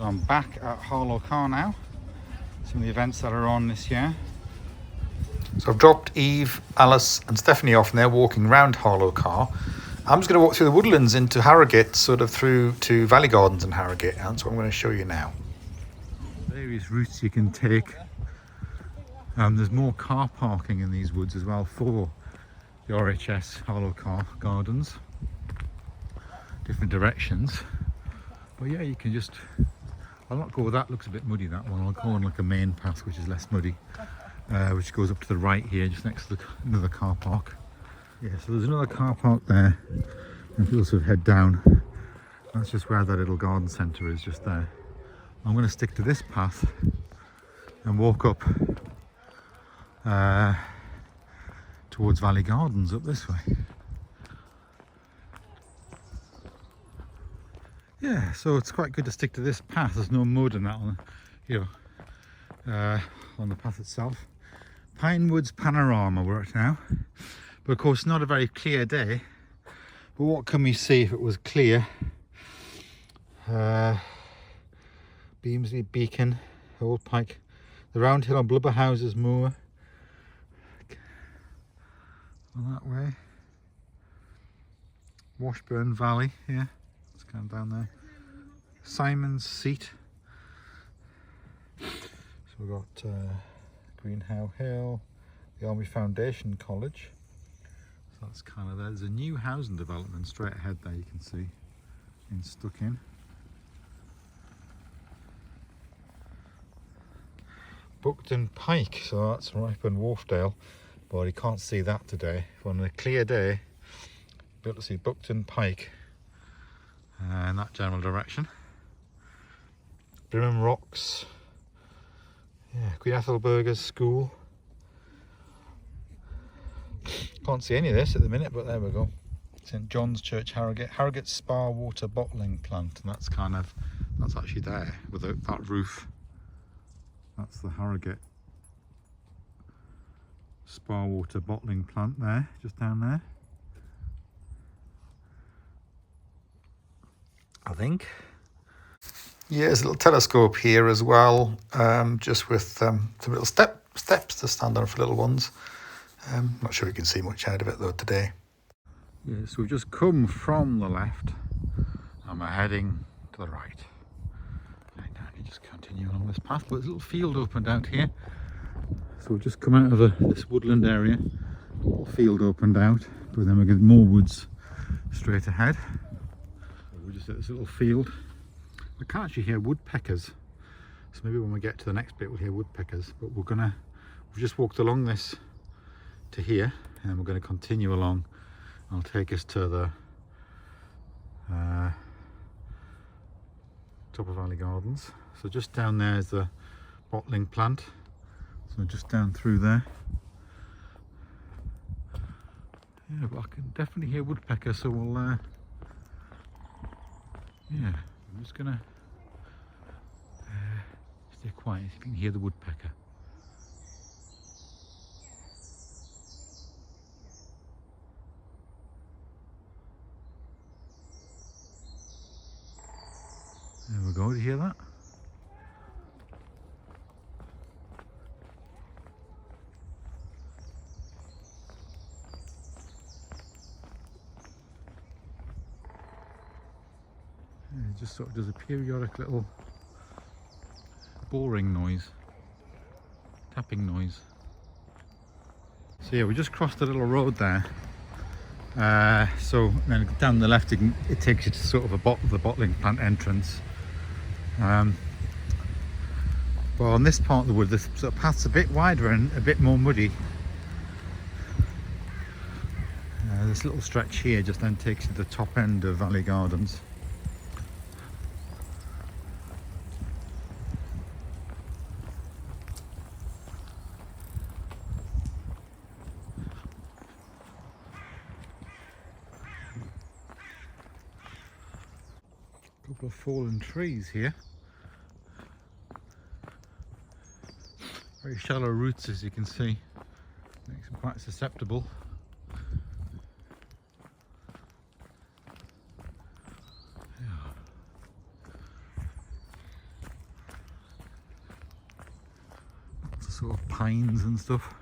I'm back at Harlow Car now. Some of the events that are on this year. So I've dropped Eve, Alice and Stephanie off and they're walking around Harlow Car. I'm just going to walk through the woodlands into Harrogate, sort of through to Valley Gardens and Harrogate, and that's what I'm going to show you now. Various routes you can take. There's more car parking in these woods as well for the RHS Harlow Car Gardens. Different directions. But yeah, you can just, I'll not go with that, looks a bit muddy that one. I'll go on like a main path which is less muddy, which goes up to the right here, just next to another car park. Yeah, so there's another car park there, and if you also head down, that's just where that little garden centre is, just there. I'm going to stick to this path and walk up towards Valley Gardens up this way. Yeah, so it's quite good to stick to this path. There's no mud and that on, on the path itself. Pinewoods Panorama we're at now, but of course not a very clear day. But what can we see if it was clear? Beamsley Beacon, Old Pike, the Round Hill on Blubber Houses Moor. On that way, Washburn Valley, yeah. Kind of down there. Simon's Seat. So we've got Greenhow Hill, the Army Foundation College. So that's kind of there. There's a new housing development straight ahead there, you can see, in stuck in. Buckton Pike, so that's right up in Wharfdale, but you can't see that today. On a clear day, you'll be able to see Buckton Pike in that general direction. Brimham Rocks, yeah, Queen Ethelburga's School. Can't see any of this at the minute, but there we go. St John's Church, Harrogate, Harrogate Spa Water Bottling Plant, and that's actually there with that roof. That's the Harrogate Spa Water Bottling Plant there, just down there. I think. Yeah, there's a little telescope here as well, just with some little steps to stand on for little ones. Not sure you can see much out of it though today. Yeah, so we've just come from the left and we're heading to the right. And now you just continue along this path, but there's a little field opened out here. So we've just come out of this woodland area, a little field opened out, but then we're getting more woods straight ahead. We're just at this little field. We can't actually hear woodpeckers, so maybe when we get to the next bit we'll hear woodpeckers, but we've just walked along this to here and we're going to continue along. I'll take us to the top of Valley Gardens. So just down there is the bottling plant, so just down through there. Yeah, but I can definitely hear woodpeckers, so we'll yeah, I'm just gonna stay quiet, see if you can hear the woodpecker. There we go, do you hear that? It just sort of does a periodic little boring noise, tapping noise. So yeah, we just crossed a little road there. So then down the left it takes you to sort of the bottling plant entrance. But on this part of the wood, the sort of path's a bit wider and a bit more muddy. This little stretch here just then takes you to the top end of Valley Gardens. Couple of fallen trees here. Very shallow roots, as you can see, makes them quite susceptible. sort of pines and stuff.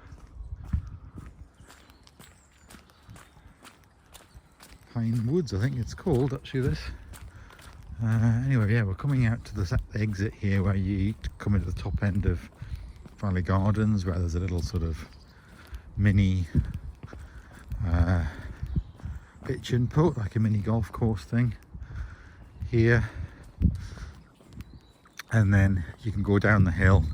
Pine Woods, I think it's called, actually, this. Anyway, yeah, we're coming out to the exit here where you come into the top end of Valley Gardens, where there's a little sort of mini pitch and putt, like a mini golf course thing here. And then you can go down the hill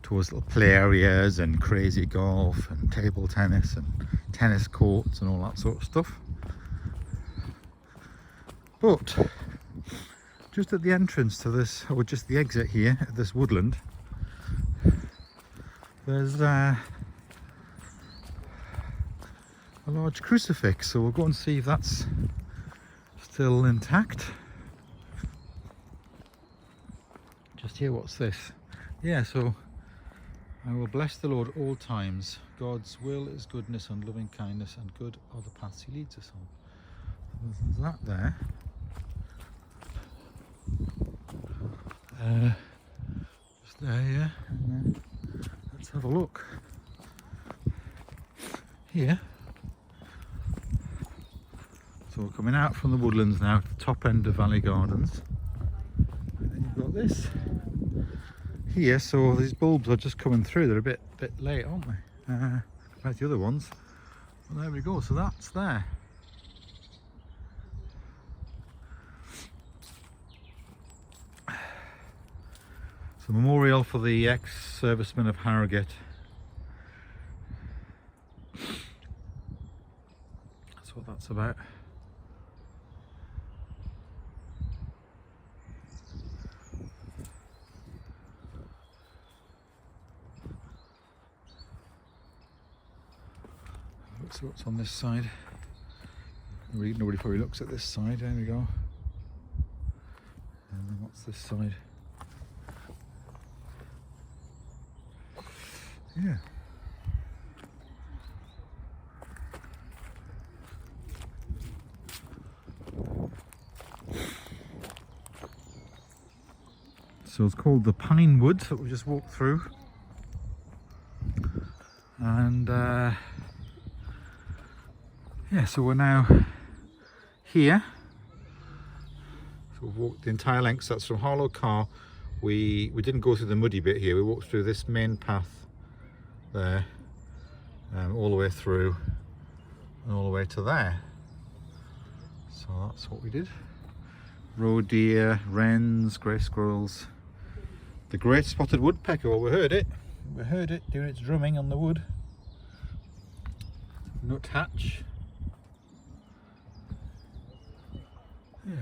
towards little play areas and crazy golf and table tennis and tennis courts and all that sort of stuff. But just at the entrance to this, or just the exit here at this woodland, there's a large crucifix, so we'll go and see if that's still intact. Just here, what's this? Yeah, so I will bless the Lord all times. God's will is goodness and loving kindness, and good are the paths he leads us on. There's that there. Just there, yeah. And let's have a look here. So we're coming out from the woodlands now to the top end of Valley Gardens, and then you've got this here. So these bulbs are just coming through. They're a bit late, aren't they, compared to the other ones? Well, there we go. So that's there. So memorial for the ex-servicemen of Harrogate. That's what that's about. Let's see what's on this side. Nobody probably looks at this side. There we go. And then what's this side? Yeah. So it's called the Pine Woods that we just walked through. And yeah, so we're now here. So we've walked the entire length. So that's from Harlow Car. We didn't go through the muddy bit here. We walked through this main path there, all the way through and all the way to there. So that's what we did. Roe deer, wrens, grey squirrels, the great spotted woodpecker. Well, we heard it doing its drumming on the wood. Nuthatch. Yeah.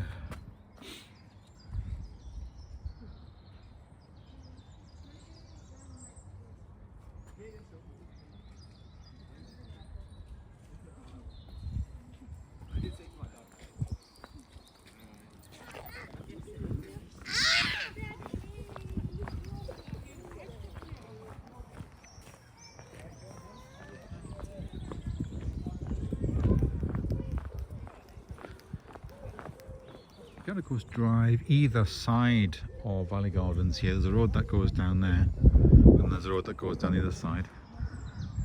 You can of course drive either side of Valley Gardens here. There's a road that goes down there, and there's a road that goes down the other side.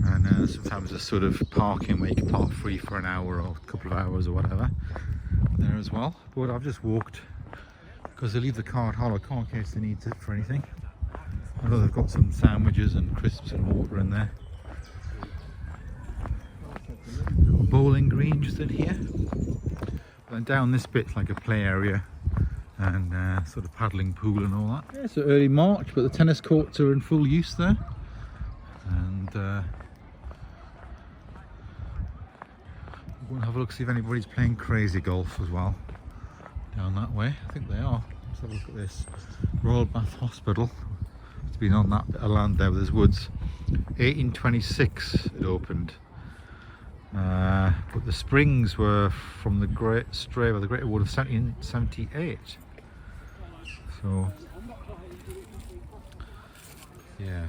And sometimes there's sort of parking where you can park free for an hour or a couple of hours or whatever there as well. But I've just walked because they leave the car at Harlow Car in case they need it for anything. I know they've got some sandwiches and crisps and water in there. Little bowling green just in here. And down this bit's like a play area and sort of paddling pool and all that. Yeah, so early March, but the tennis courts are in full use there. And we'll go and have a look, see if anybody's playing crazy golf as well down that way. I think they are. Let's have a look at this. Royal Bath Hospital. It's been on that bit of land there with his woods. 1826 it opened. But the springs were from the Great Stray by the Great Award of 1778. So yeah,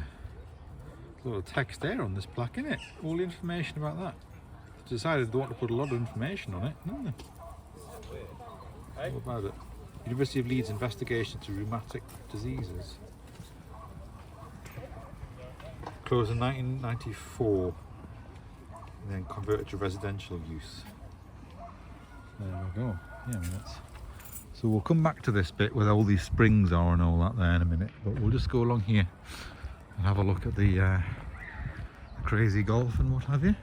a lot of text there on this plaque, isn't it? All the information about that. They decided they want to put a lot of information on it, didn't they? What about it? University of Leeds investigation to rheumatic diseases. closed in 1994 and then converted to residential use. There we go. Yeah, I mean, so we'll come back to this bit where all these springs are and all that there in a minute, but we'll just go along here and have a look at the crazy golf and what have you.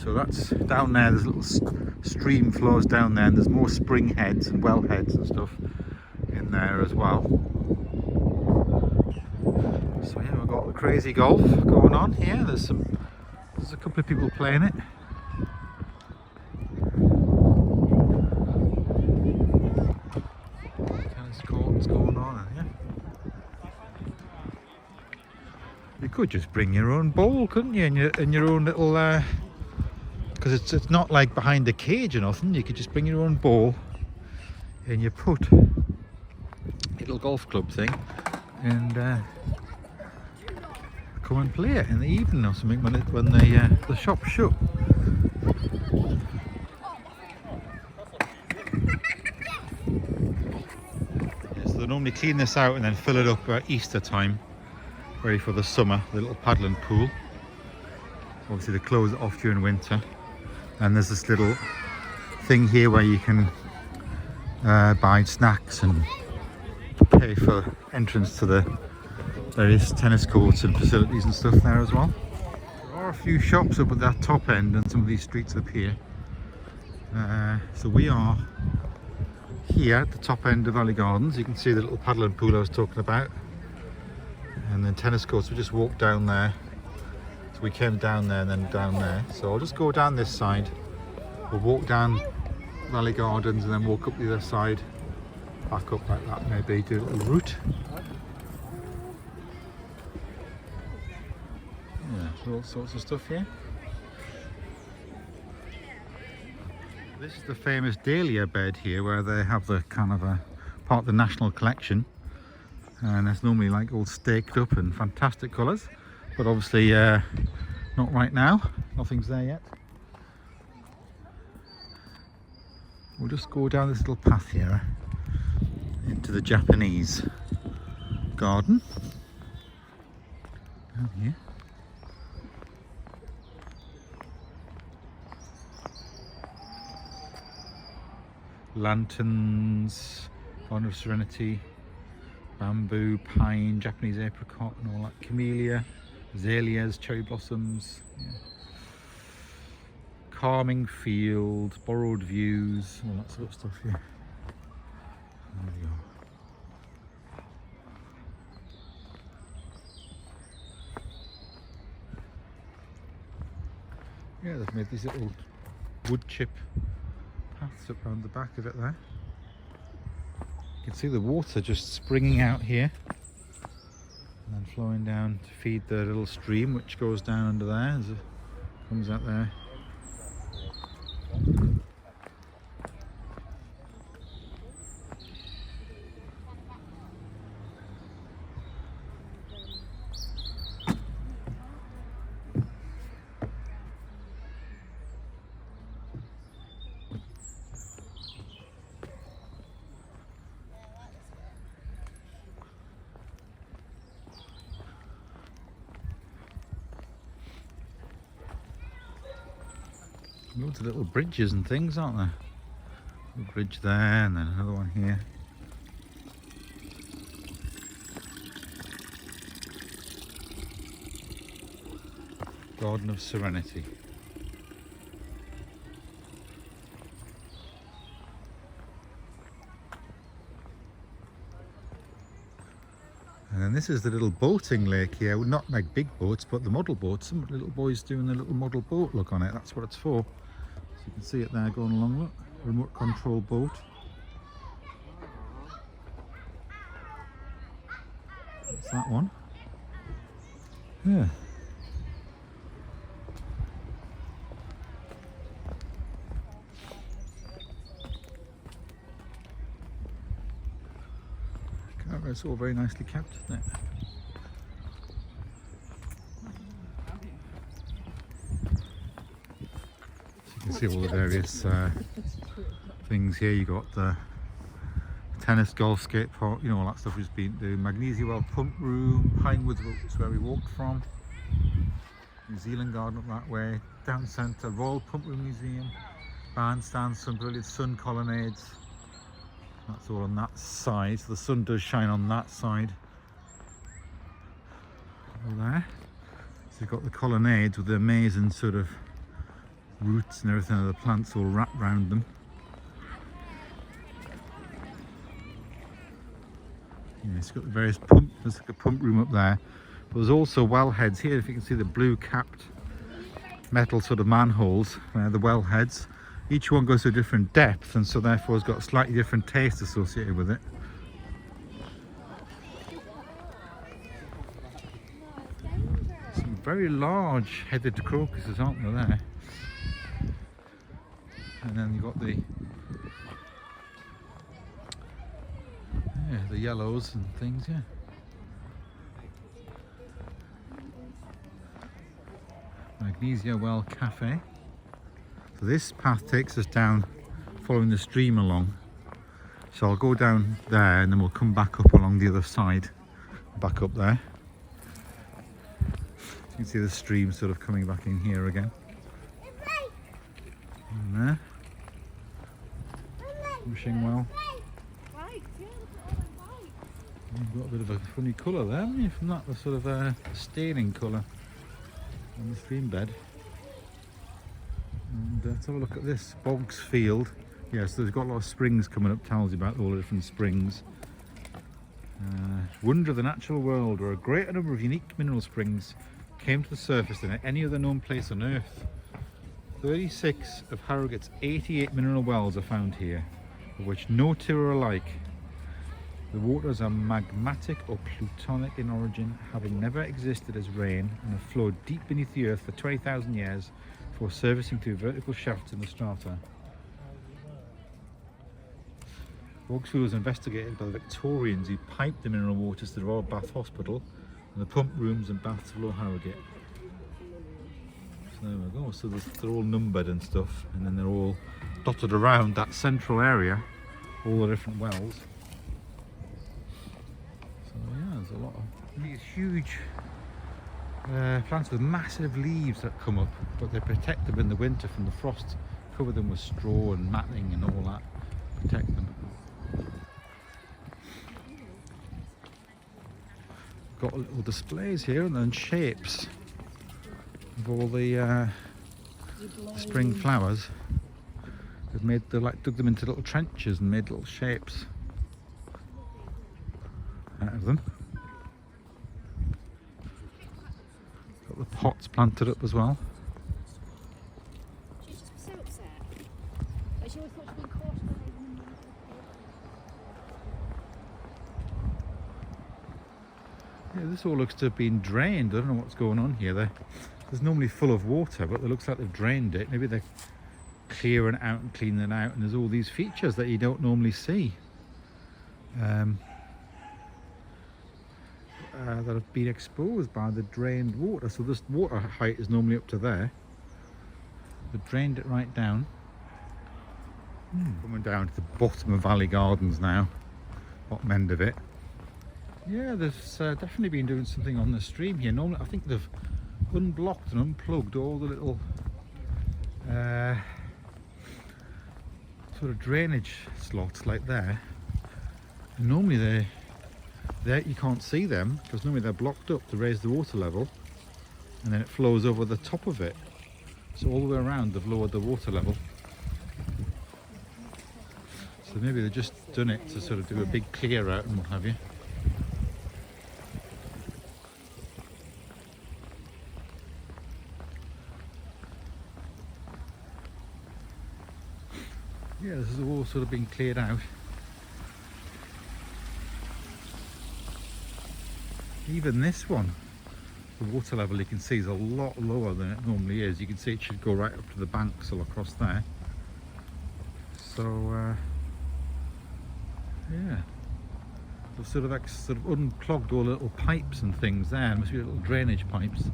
So that's down there, there's a little stream flows down there, and there's more spring heads and well heads and stuff in there as well. So yeah, we've got the crazy golf going on here. There's a couple of people playing it. Tennis courts going on, yeah. You could just bring your own ball, couldn't you, in your own little because it's not like behind a cage or nothing. You could just bring your own ball and your putt, little golf club thing, and come and play it in the evening or something when the shop's shut. Yeah, so they normally clean this out and then fill it up at Easter time, ready for the summer. The little paddling pool. Obviously they close it off during winter. And there's this little thing here where you can buy snacks and pay for entrance to the various tennis courts and facilities and stuff there as well. There are a few shops up at that top end and some of these streets up here. So we are here at the top end of Valley Gardens. You can see the little paddling pool I was talking about. And then tennis courts, we just walked down there. So we came down there and then down there. So I'll just go down this side. We'll walk down Valley Gardens and then walk up the other side. Back up like that, maybe do a little route. Yeah, so all sorts of stuff here. This is the famous dahlia bed here where they have the kind of a part of the national collection. And it's normally like all staked up and fantastic colours. But obviously not right now, nothing's there yet. We'll just go down this little path here into the Japanese garden. Down here. Lanterns, Garden of Serenity, bamboo, pine, Japanese apricot and all that, camellia, azaleas, cherry blossoms, yeah. Calming field, borrowed views, all that sort of stuff here. There we go. Yeah, they've made these little wood chip paths up around the back of it there. You can see the water just springing out here and then flowing down to feed the little stream which goes down under there as it comes out there. Loads of little bridges and things, aren't there? A bridge there and then another one here. Garden of Serenity. And then this is the little boating lake here. Well, not like big boats, but the model boats. Some little boys doing the little model boat look on it. That's what it's for. So you can see it there going along, look. Remote control boat. That's that one. Yeah. It's all very nicely kept, isn't it? So you can see all the various things here. You got the tennis, golf, skate park, you know, all that stuff we've been to. Magnesia Well Pump Room, Pinewoods is where we walked from. New Zealand Garden up that way. Down centre, Royal Pump Room Museum. Bandstand, some brilliant sun colonnades. That's all on that side, so the sun does shine on that side. Over there. So you've got the colonnades with the amazing sort of roots and everything, the plants all wrapped around them. Yeah, it's got the various pump, there's like a pump room up there. But there's also well heads here, if you can see the blue capped metal sort of manholes, the well heads. Each one goes to a different depth and so therefore has got a slightly different taste associated with it. Some very large headed crocuses, aren't there, there? And then you've got the yellows and things, yeah. Magnesia Well Cafe. So this path takes us down, following the stream along. So I'll go down there and then we'll come back up along the other side, back up there. You can see the stream sort of coming back in here again. And there. Wishing well. You've got a bit of a funny colour there, haven't you? From that, the sort of staining colour on the stream bed. And let's have a look at this Boggs Field. Yes, there's got a lot of springs coming up, tells you about all the different springs. Wonder of the natural world, where a greater number of unique mineral springs came to the surface than at any other known place on Earth. 36 of Harrogate's 88 mineral wells are found here, of which no two are alike. The waters are magmatic or plutonic in origin, having never existed as rain, and have flowed deep beneath the earth for 20,000 years before surfacing through vertical shafts in the strata. Boggs Field was investigated by the Victorians who piped the mineral waters to the Royal Bath Hospital and the pump rooms and baths of Lower Harrogate. So there we go, so they're all numbered and stuff, and then they're all dotted around that central area, all the different wells. So yeah, there's a lot of these huge plants with massive leaves that come up, but they protect them in the winter from the frost, cover them with straw and matting and all that, protect them. Got little displays here and then shapes of all the spring flowers. They've made, they like dug them into little trenches and made little shapes out of them. Got the pots planted up as well. She's just so upset. But she always thought she'd been caught. Yeah, this all looks to have been drained. I don't know what's going on here. There's normally full of water, but it looks like they've drained it. Maybe they're clearing it out and cleaning it out, and there's all these features that you don't normally see that have been exposed by the drained water. So this water height is normally up to there. They've drained it right down. Coming down to the bottom of Valley Gardens now, bottom end of it. Yeah, there's definitely been doing something on the stream here. Normally, I think they've unblocked and unplugged all the little sort of drainage slots like there. And normally they you can't see them because normally they're blocked up to raise the water level, and then it flows over the top of it. So all the way around they've lowered the water level. So maybe they've just done it to sort of do a big clear out and what have you. Yeah, this has all sort of been cleared out. Even this one, the water level you can see is a lot lower than it normally is. You can see it should go right up to the banks all across there. So yeah, they've sort of unclogged all the little pipes and things there. There must be little drainage pipes. So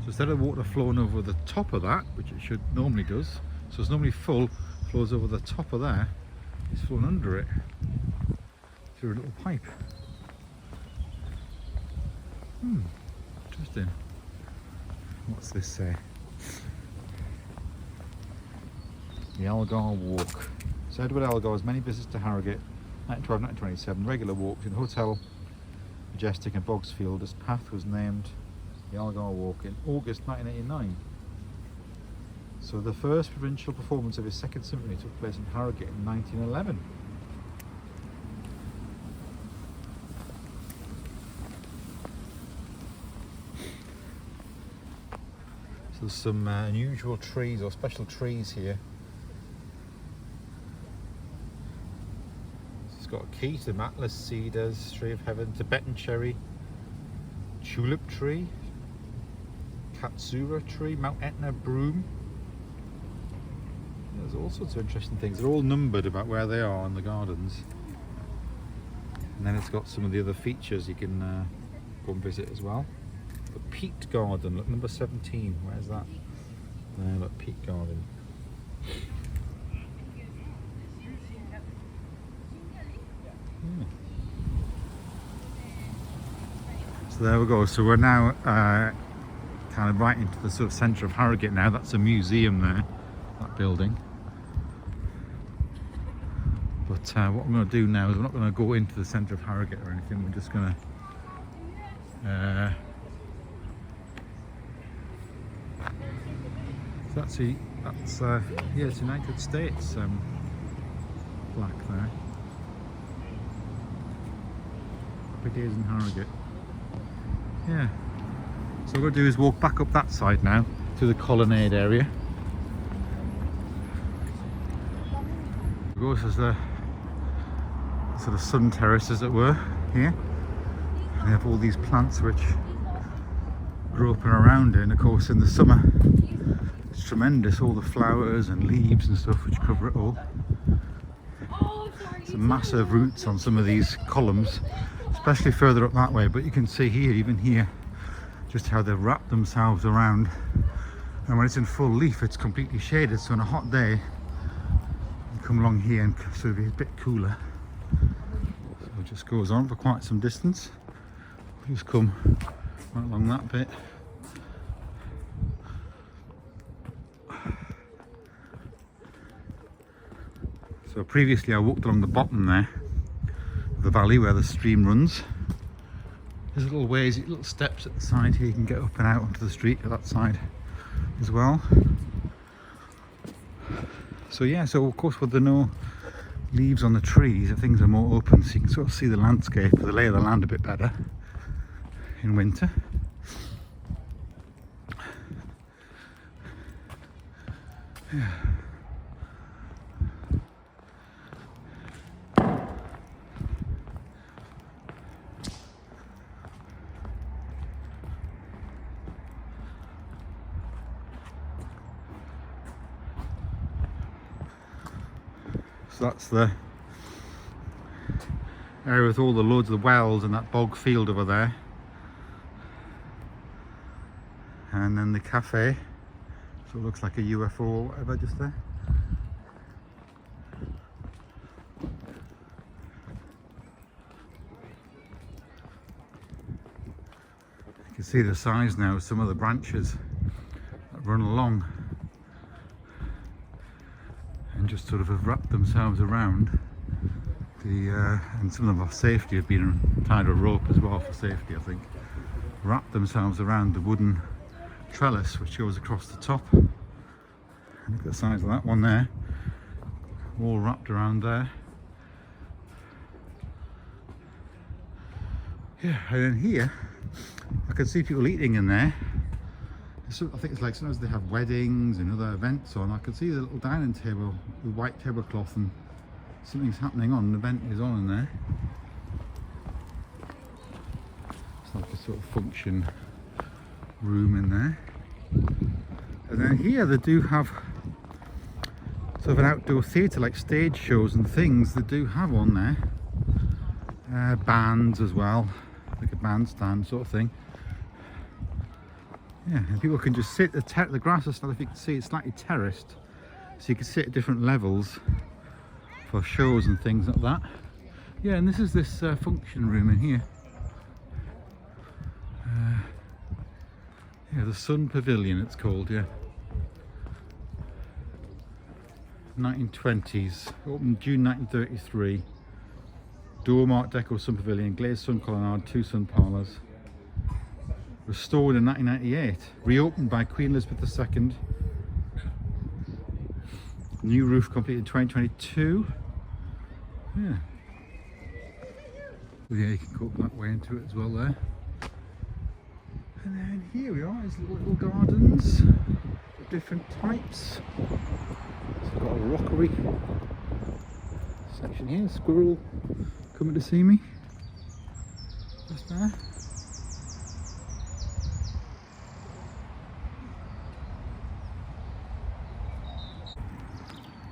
instead of water flowing over the top of that, which it should normally does, so it's normally full, flows over the top of there, it's flowing under it. through a little pipe. Interesting. What's this say? The Algar Walk. So Edward Algar's many visits to Harrogate, 1912-1927, regular walks in the Hotel Majestic and Bogsfield. This path was named the Algar Walk in August 1989. So the first provincial performance of his second symphony took place in Harrogate in 1911. So there's some unusual trees or special trees here. It's got a key to them: Atlas cedars, tree of heaven, Tibetan cherry, tulip tree, Katsura tree, Mount Etna broom. There's all sorts of interesting things. They're all numbered about where they are in the gardens. And then it's got some of the other features you can go and visit as well. The Peat Garden, look, number 17. Where's that? There, look, Peat Garden. So there we go. So we're now kind of right into the sort of centre of Harrogate now. That's a museum there, that building. But what I'm going to do now is we're not going to go into the centre of Harrogate or anything. We're just going to so that's yeah, it's United States flag there. Happy days in Harrogate. Yeah. So what we're going to do is walk back up that side now to the colonnade area. Of course, there's the sort of sun terrace, as it were, here. We have all these plants which grow up and around it, and of course in the summer it's tremendous, all the flowers and leaves and stuff which cover it all. Some massive roots on some of these columns, especially further up that way, but you can see here, even here, just how they've wrapped themselves around, and when it's in full leaf it's completely shaded, so on a hot day you come along here and sort of be a bit cooler. So it just goes on for quite some distance. We'll just come right along that bit. So previously I walked along the bottom there of the valley where the stream runs. There's little ways, little steps at the side here, you can get up and out onto the street at that side as well. So yeah, so of course with the no leaves on the trees, things are more open, so you can sort of see the landscape, the lay of the land a bit better in winter. Yeah. So that's the area with all the loads of wells and that bog field over there. And then the cafe, so it looks like a UFO or whatever just there. You can see the size now of some of the branches that run along and just sort of have wrapped themselves around the and some of them for safety have been tied a rope as well for safety, I think. Wrapped themselves around the wooden trellis which goes across the top. And look at the size of that one there, all wrapped around there. Yeah, and then here I can see people eating in there. So I think it's like sometimes they have weddings and other events on. I can see the little dining table with white tablecloth and something's happening on, an event is on in there. It's like a sort of function room in there. And then here they do have sort of an outdoor theatre, like stage shows and things they do have on there. Bands as well, like a bandstand sort of thing. Yeah, and people can just sit, the grass is, if you can see, it's slightly terraced, so you can sit at different levels for shows and things like that. Yeah, and this is this function room in here. Yeah, the Sun Pavilion it's called, yeah. 1920s, opened June 1933. Door Art Deco Sun Pavilion, glazed sun colonnade, 2 sun parlours. Restored in 1998, reopened by Queen Elizabeth II. New roof completed in 2022. Yeah. Well, yeah, you can go up that way into it as well there. And then here we are, there's little gardens of different types. It's got a rockery section here, squirrel coming to see me. Just there.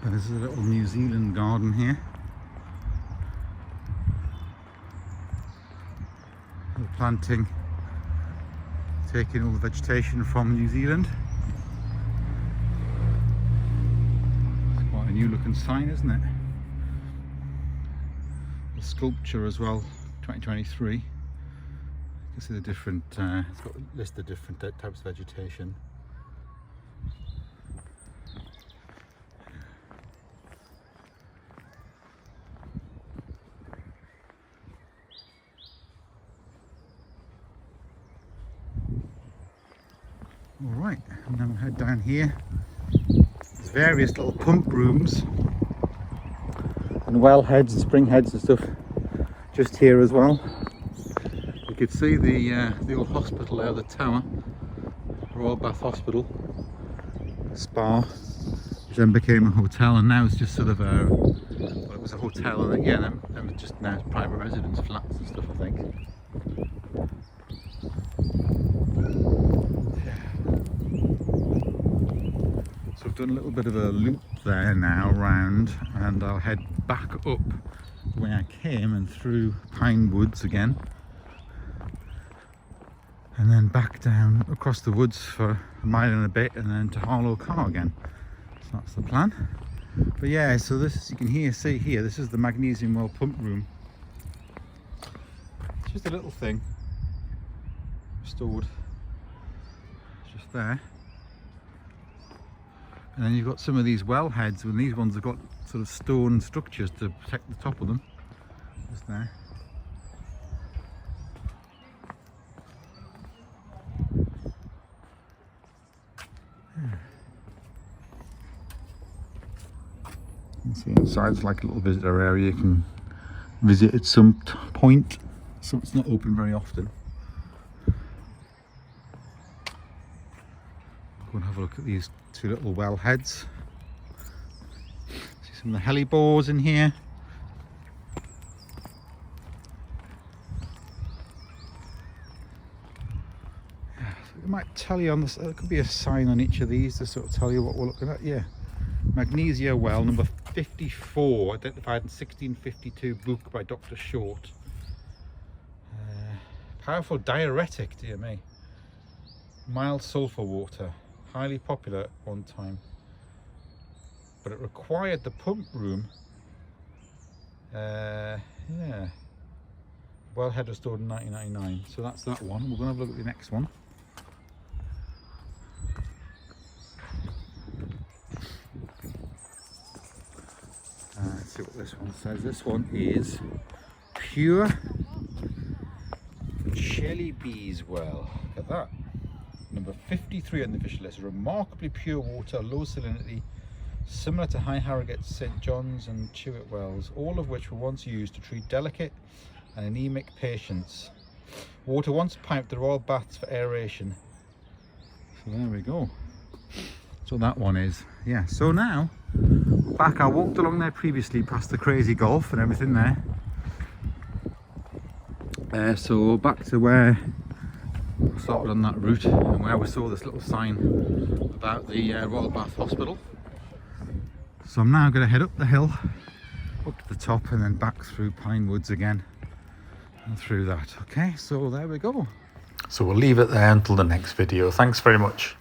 And this is a little New Zealand garden here. The planting, taking all the vegetation from New Zealand. It's quite a new looking sign, isn't it? The sculpture as well, 2023. You can see the different, it's got a list of different types of vegetation. Alright, and then we'll head down here. There's various little pump rooms and well heads and spring heads and stuff just here as well. You could see the old hospital there, the tower, Royal Bath Hospital, spa, which then became a hotel, and now it's just sort of a, well, it was a hotel, and yeah, then it's just now private residence flats and stuff, I think. So I've done a little bit of a loop there now round, and I'll head back up the way I came and through pine woods again, and then back down across the woods for a mile and a bit, and then to Harlow Car again. So that's the plan. But yeah, so this, you can see here, this is the magnesium well pump room. It's just a little thing restored just there. And then you've got some of these well heads, and these ones have got sort of stone structures to protect the top of them. Just there. Yeah. You can see inside's like a little visitor area you can visit at some point. So it's not open very often. Go and have a look at these 2 little well heads. See some of the hellebores in here. Yeah, so it might tell you on this, there could be a sign on each of these to sort of tell you what we're looking at. Yeah, Magnesia well number 54, identified in 1652, book by Dr. Short. Powerful diuretic, dear me. Mild sulphur water. Highly popular at one time, but it required the pump room. Yeah, wellhead restored in 1999, so that's that one. We're going to have a look at the next one. Let's see what this one says. This one is pure Shelly Bees well. Look at that. Number 53 on the official list. Remarkably pure water, low salinity, similar to High Harrogate, St John's and Chewett wells, all of which were once used to treat delicate and anemic patients. Water once piped the royal baths for aeration. So there we go. So that one is, yeah. So now, back, I walked along there previously past the crazy golf and everything there. So back to where I started on that route, and where we saw this little sign about the Royal Bath Hospital. So I'm now going to head up the hill, up to the top, and then back through pine woods again and through that. Okay, so there we go. So we'll leave it there until the next video. Thanks very much.